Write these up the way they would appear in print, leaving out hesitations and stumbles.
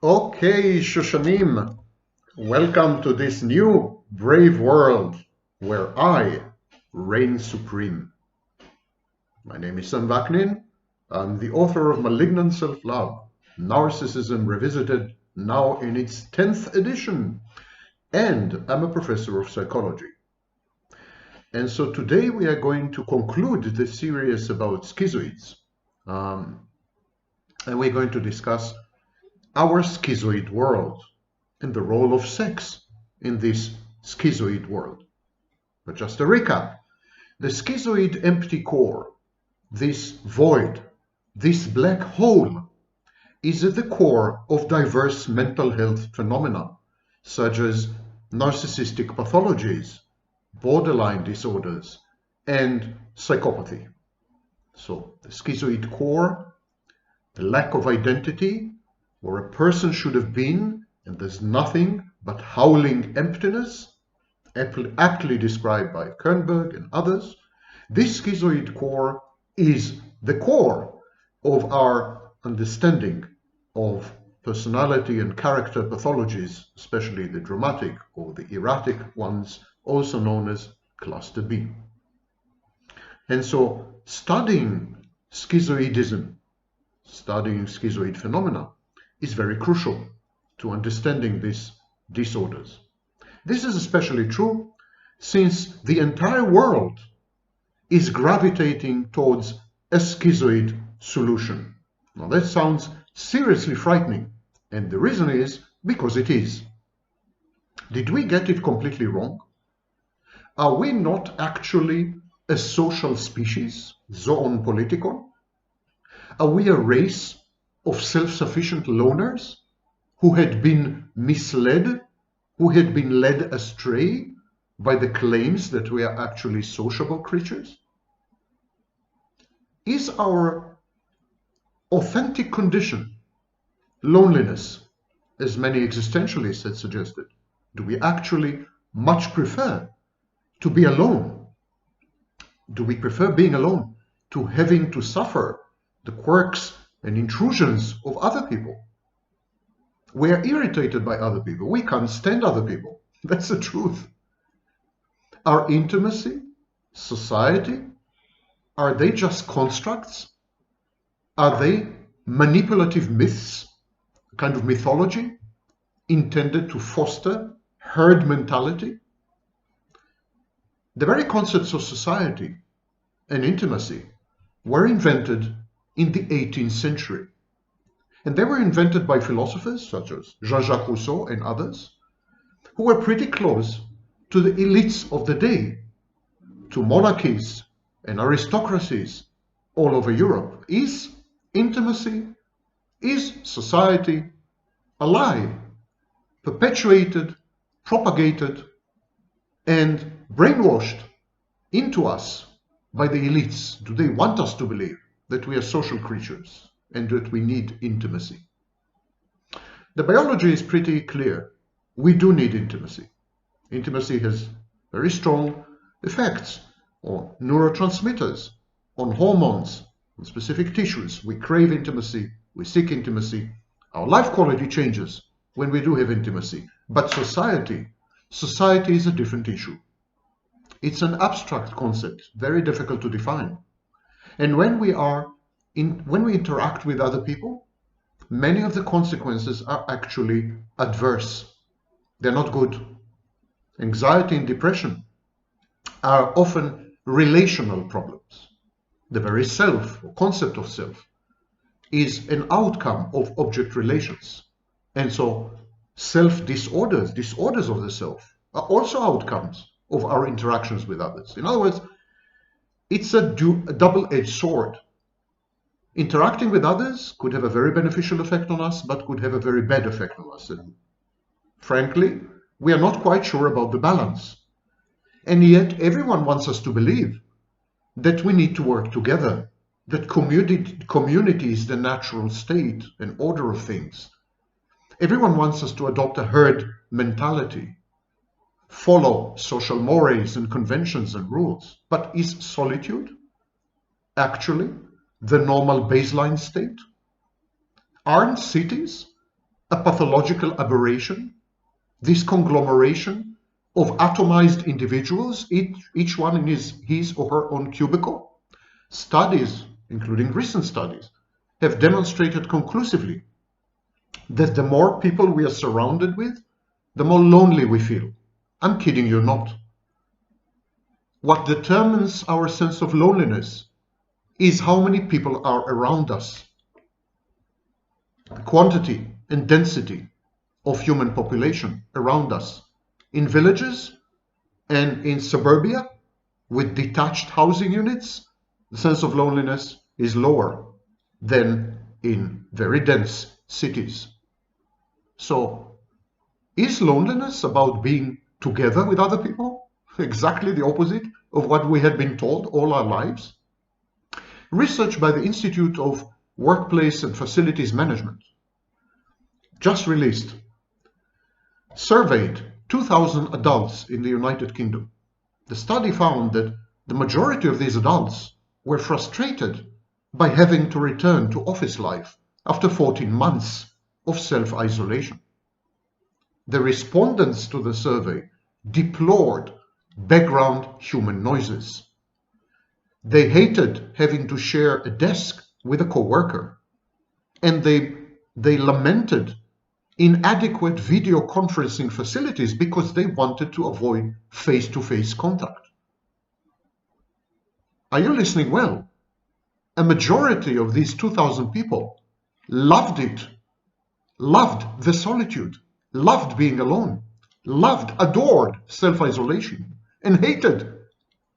Okay, Shoshanim, welcome to this new brave world where I reign supreme. My name is Sam Vaknin. I'm the author of Malignant Self-Love, Narcissism Revisited, now in its 10th edition, and I'm a professor of psychology. And so today we are going to conclude the series about schizoids, and we're going to discuss our schizoid world and the role of sex in this schizoid world. But just a recap, the schizoid empty core, this void, this black hole, is at the core of diverse mental health phenomena, such as narcissistic pathologies, borderline disorders, and psychopathy. So the schizoid core, the lack of identity, where a person should have been, and there's nothing but howling emptiness, aptly described by Kernberg and others. This schizoid core is the core of our understanding of personality and character pathologies, especially the dramatic or the erratic ones, also known as cluster B. And so studying schizoidism, studying schizoid phenomena, is very crucial to understanding these disorders. This is especially true since the entire world is gravitating towards a schizoid solution. Now that sounds seriously frightening, and the reason is because it is. Did we get it completely wrong? Are we not actually a social species, zoon politikon? Are we a race of self-sufficient loners who had been misled, who had been led astray by the claims that we are actually sociable creatures? Is our authentic condition loneliness, as many existentialists had suggested? Do we actually much prefer to be alone? Do we prefer being alone to having to suffer the quirks and intrusions of other people? We are irritated by other people. We can't stand other people. That's the truth. Our intimacy, society, are they just constructs? Are they manipulative myths, a kind of mythology intended to foster herd mentality? The very concepts of society and intimacy were invented in the 18th century. And they were invented by philosophers such as Jean-Jacques Rousseau and others, who were pretty close to the elites of the day, to monarchies and aristocracies all over Europe. Is intimacy, is society a lie, perpetuated, propagated, and brainwashed into us by the elites? Do they want us to believe that we are social creatures and that we need intimacy? The biology is pretty clear. We do need intimacy. Intimacy has very strong effects on neurotransmitters, on hormones, on specific tissues. We crave intimacy, we seek intimacy. Our life quality changes when we do have intimacy. But society is a different issue. It's an abstract concept, very difficult to define. And when we interact with other people, many of the consequences are actually adverse. They're not good. Anxiety and depression are often relational problems. The very self, or concept of self, is an outcome of object relations. And so self-disorders, disorders of the self, are also outcomes of our interactions with others. In other words, it's a double-edged sword. Interacting with others could have a very beneficial effect on us, but could have a very bad effect on us. And frankly, we are not quite sure about the balance. And yet everyone wants us to believe that we need to work together, that community is the natural state and order of things. Everyone wants us to adopt a herd mentality, follow social mores and conventions and rules. But is solitude actually the normal baseline state? Aren't cities a pathological aberration, this conglomeration of atomized individuals, each one in his or her own cubicle? Studies, including recent studies, have demonstrated conclusively that the more people we are surrounded with, the more lonely we feel. I'm kidding you not. What determines our sense of loneliness is how many people are around us. The quantity and density of human population around us in villages and in suburbia with detached housing units, the sense of loneliness is lower than in very dense cities. So, is loneliness about being together with other people? Exactly the opposite of what we had been told all our lives? Research by the Institute of Workplace and Facilities Management, just released, surveyed 2,000 adults in the United Kingdom. The study found that the majority of these adults were frustrated by having to return to office life after 14 months of self-isolation. The respondents to the survey deplored background human noises. They hated having to share a desk with a coworker, and they lamented inadequate video conferencing facilities because they wanted to avoid face-to-face contact. Are you listening well? A majority of these 2,000 people loved it, loved the solitude, loved being alone, adored self-isolation, and hated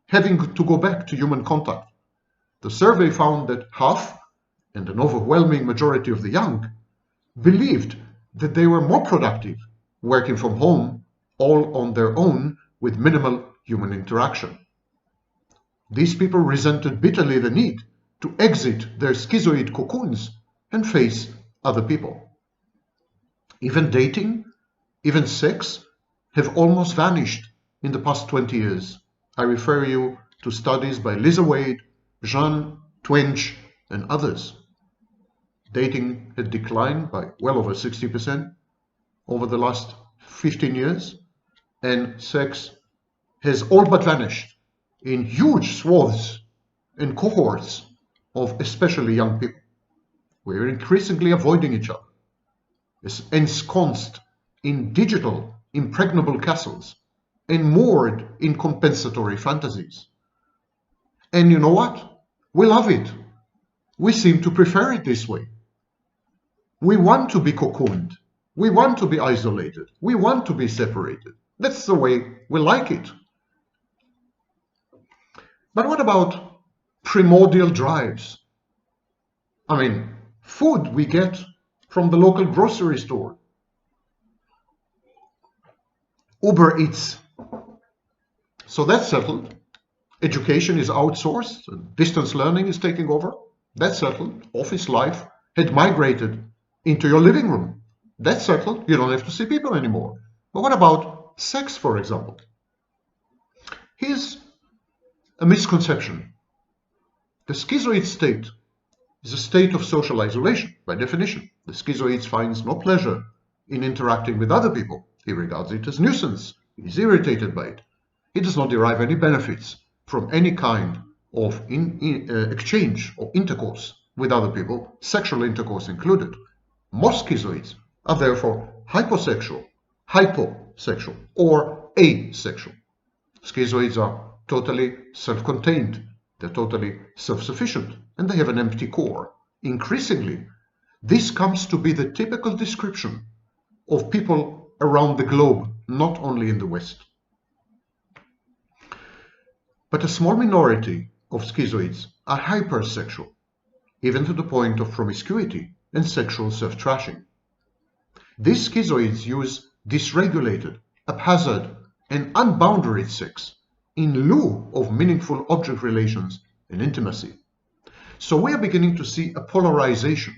having to go back to human contact. The survey found that half, and an overwhelming majority of the young, believed that they were more productive working from home, all on their own with minimal human interaction. These people resented bitterly the need to exit their schizoid cocoons and face other people. Even dating, even sex, have almost vanished in the past 20 years. I refer you to studies by Lisa Wade, Jean Twenge, and others. Dating had declined by well over 60% over the last 15 years, and sex has all but vanished in huge swaths and cohorts of especially young people. We're increasingly avoiding each other, ensconced in digital impregnable castles and moored in compensatory fantasies. And you know what? We love it. We seem to prefer it this way. We want to be cocooned. We want to be isolated. We want to be separated. That's the way we like it. But what about primordial drives? I mean, food we get from the local grocery store. Uber Eats. So that's settled. Education is outsourced. Distance learning is taking over. That's settled. Office life had migrated into your living room. That's settled. You don't have to see people anymore. But what about sex, for example? Here's a misconception. The schizoid state is a state of social isolation, by definition. The schizoid finds no pleasure in interacting with other people. He regards it as nuisance. He is irritated by it. He does not derive any benefits from any kind of exchange or intercourse with other people, sexual intercourse included. Most schizoids are therefore hyposexual, hyposexual, or asexual. Schizoids are totally self-contained, they're totally self-sufficient, and they have an empty core. Increasingly, this comes to be the typical description of people around the globe, not only in the West. But a small minority of schizoids are hypersexual, even to the point of promiscuity and sexual self-trashing. These schizoids use dysregulated, haphazard, and unboundaried sex in lieu of meaningful object relations and intimacy. So we are beginning to see a polarization,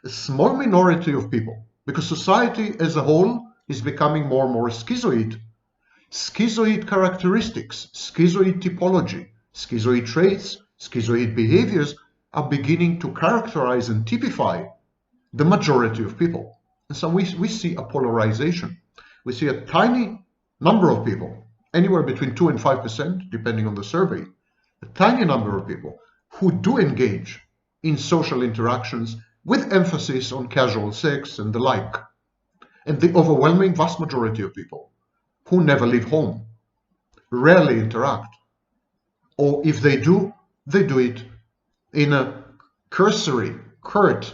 a small minority of people, because society as a whole is becoming more and more schizoid. Schizoid characteristics, schizoid typology, schizoid traits, schizoid behaviors are beginning to characterize and typify the majority of people. And so we see a polarization. We see a tiny number of people, anywhere between 2 and 5%, depending on the survey, a tiny number of people who do engage in social interactions with emphasis on casual sex and the like. And the overwhelming vast majority of people who never leave home, rarely interact, or if they do it in a cursory, curt,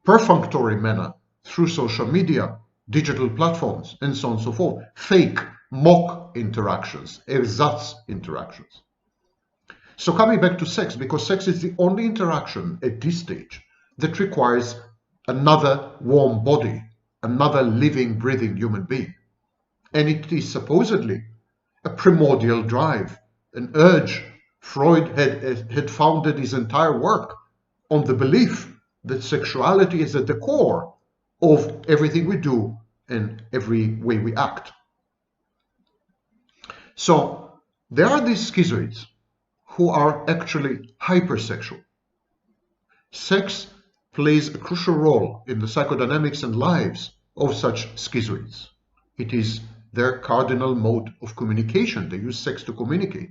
perfunctory manner through social media, digital platforms, and so on and so forth. Fake, mock interactions, ersatz interactions. So coming back to sex, because sex is the only interaction at this stage that requires another warm body, another living, breathing human being. And it is supposedly a primordial drive, an urge. Freud had founded his entire work on the belief that sexuality is at the core of everything we do and every way we act. So there are these schizoids who are actually hypersexual. Sex plays a crucial role in the psychodynamics and lives of such schizoids. It is their cardinal mode of communication. They use sex to communicate.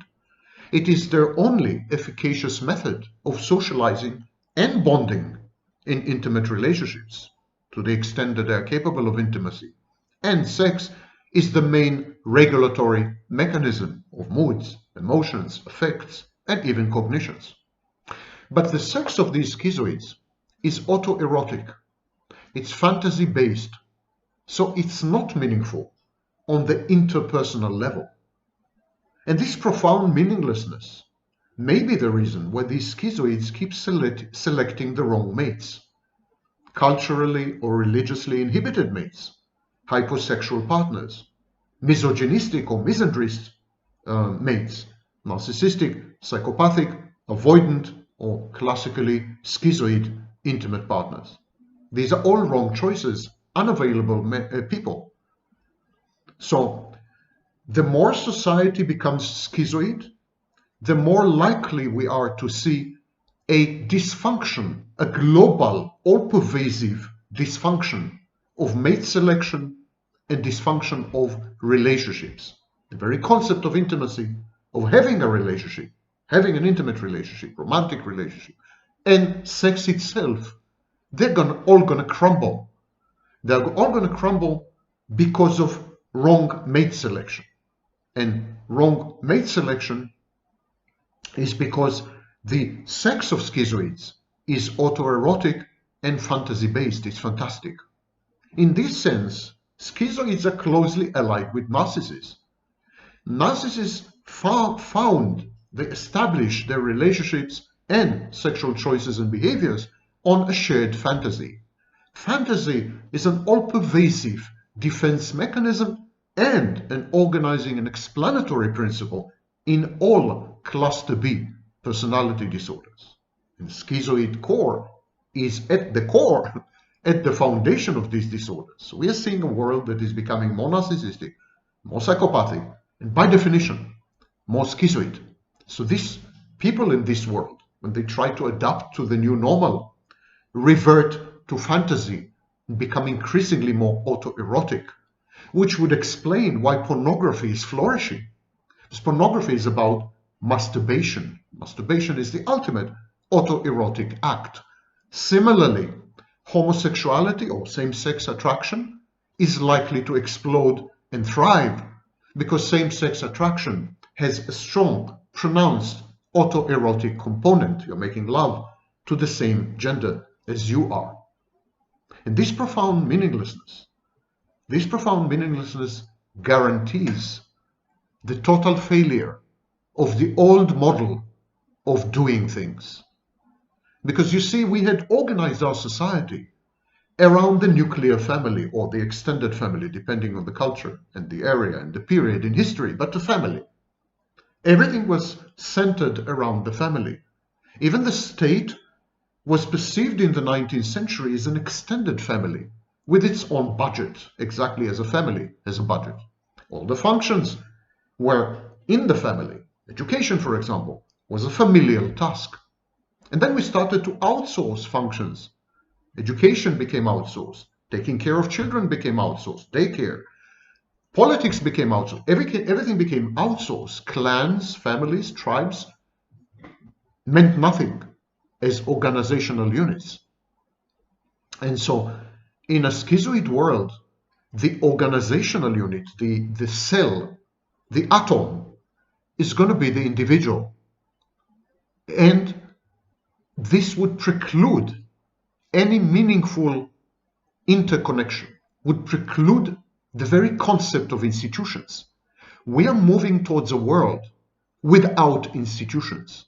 It is their only efficacious method of socializing and bonding in intimate relationships, to the extent that they are capable of intimacy. And sex is the main regulatory mechanism of moods, emotions, affects, and even cognitions. But the sex of these schizoids is autoerotic. It's fantasy-based, so it's not meaningful on the interpersonal level. And this profound meaninglessness may be the reason why these schizoids keep selecting the wrong mates, culturally or religiously inhibited mates, hyposexual partners, misogynistic or misandrist mates, narcissistic, psychopathic, avoidant, or classically schizoid intimate partners. These are all wrong choices, unavailable people. So the more society becomes schizoid, the more likely we are to see a dysfunction, a global, all-pervasive dysfunction of mate selection and dysfunction of relationships. The very concept of intimacy, of having a relationship, having an intimate relationship, romantic relationship, and sex itself, they're all gonna crumble. They're all gonna crumble because of wrong mate selection. And wrong mate selection is because the sex of schizoids is autoerotic and fantasy-based. It's fantastic. In this sense, schizoids are closely allied with narcissists. Narcissists they establish their relationships and sexual choices and behaviors on a shared fantasy. Fantasy is an all-pervasive defense mechanism and an organizing and explanatory principle in all cluster B personality disorders. And schizoid core is at the core, at the foundation of these disorders. So we are seeing a world that is becoming more narcissistic, more psychopathic, and by definition, more schizoid. So these people in this world, when they try to adapt to the new normal, revert to fantasy and become increasingly more autoerotic, which would explain why pornography is flourishing. Because pornography is about masturbation. Masturbation is the ultimate autoerotic act. Similarly, homosexuality or same-sex attraction is likely to explode and thrive because same-sex attraction has a strong, pronounced autoerotic component. You're making love to the same gender as you are. And this profound meaninglessness guarantees the total failure of the old model of doing things. Because you see, we had organized our society around the nuclear family or the extended family, depending on the culture and the area and the period in history, but the family. Everything was centered around the family. Even the state was perceived in the 19th century as an extended family with its own budget, exactly as a family has a budget. All the functions were in the family. Education, for example, was a familial task. And then we started to outsource functions. Education became outsourced. Taking care of children became outsourced. Daycare. Politics became outsourced. Everything became outsourced. Clans, families, tribes meant nothing as organizational units. And so in a schizoid world, the organizational unit, the cell, the atom, is going to be the individual. And this would preclude any meaningful interconnection, would preclude the very concept of institutions. We are moving towards a world without institutions,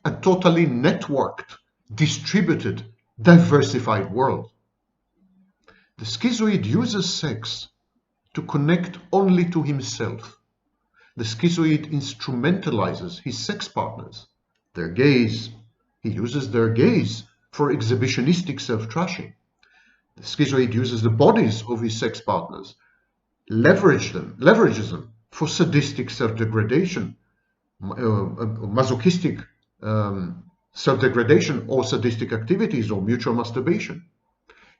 a totally networked, distributed, diversified world. The schizoid uses sex to connect only to himself. The schizoid instrumentalizes his sex partners, their gaze. He uses their gaze for exhibitionistic self-trashing. The schizoid uses the bodies of his sex partners, leverages them for sadistic self-degradation, masochistic self-degradation or sadistic activities or mutual masturbation.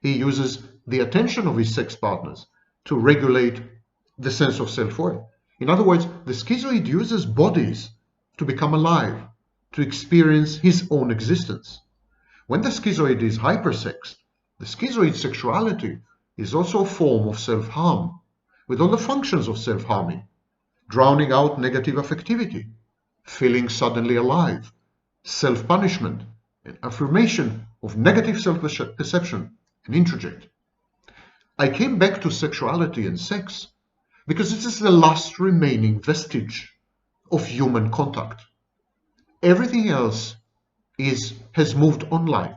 He uses the attention of his sex partners to regulate the sense of self-worth. In other words, the schizoid uses bodies to become alive, to experience his own existence. When the schizoid is hypersexed, the schizoid sexuality is also a form of self-harm, with all the functions of self-harming, drowning out negative affectivity, feeling suddenly alive, self-punishment, and affirmation of negative self-perception and introject. I came back to sexuality and sex because this is the last remaining vestige of human contact. Everything else has moved online.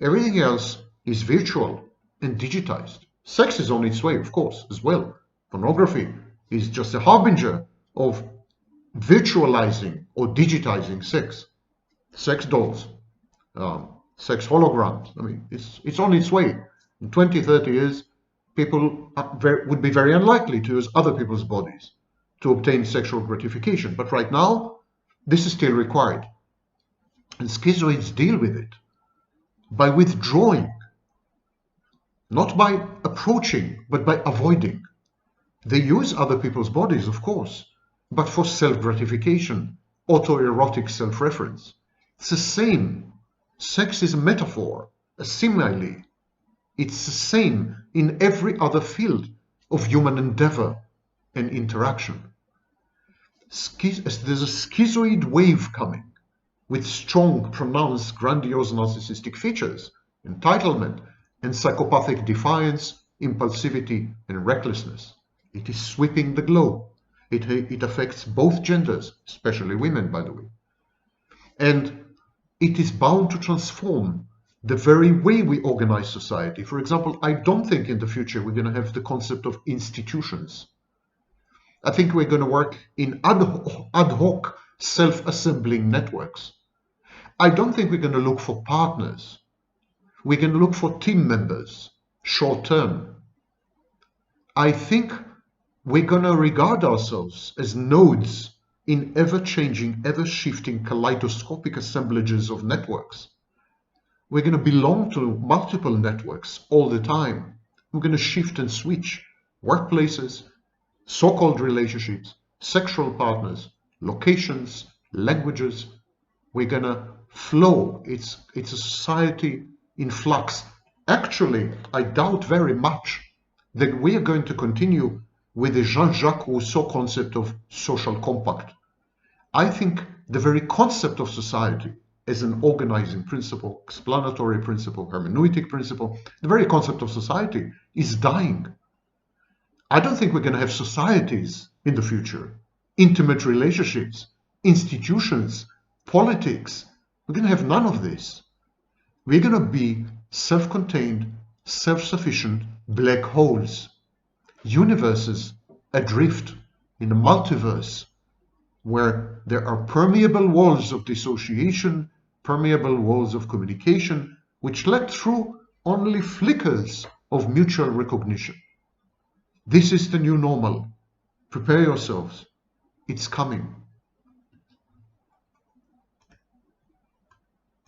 Everything else is virtual and digitized. Sex is on its way, of course, as well. Pornography is just a harbinger of virtualizing or digitizing sex. Sex dolls, sex holograms. I mean, it's on its way. In 20, 30 years, people would be very unlikely to use other people's bodies to obtain sexual gratification. But right now, this is still required. And schizoids deal with it by withdrawing, not by approaching, but by avoiding. They use other people's bodies, of course, but for self-gratification, autoerotic self-reference. It's the same. Sex is a metaphor, a simile. It's the same in every other field of human endeavor and interaction. There's a schizoid wave coming with strong, pronounced, grandiose narcissistic features, entitlement, and psychopathic defiance, impulsivity, and recklessness. It is sweeping the globe. It affects both genders, especially women, by the way. And it is bound to transform the very way we organize society. For example, I don't think in the future we're going to have the concept of institutions. I think we're going to work in ad hoc self-assembling networks. I don't think we're going to look for partners. We're going to look for team members, short term. I think we're going to regard ourselves as nodes in ever-changing, ever-shifting kaleidoscopic assemblages of networks. We're going to belong to multiple networks all the time. We're going to shift and switch workplaces, so-called relationships, sexual partners, locations, languages. We're going to flow. It's a society in flux. Actually, I doubt very much that we are going to continue with the Jean-Jacques Rousseau concept of social compact. I think the very concept of society as an organizing principle, explanatory principle, hermeneutic principle, the very concept of society is dying. I don't think we're going to have societies in the future, intimate relationships, institutions, politics. We're going to have none of this. We're going to be self-contained, self-sufficient black holes, universes adrift in a multiverse where there are permeable walls of dissociation, permeable walls of communication, which let through only flickers of mutual recognition. This is the new normal. Prepare yourselves. It's coming.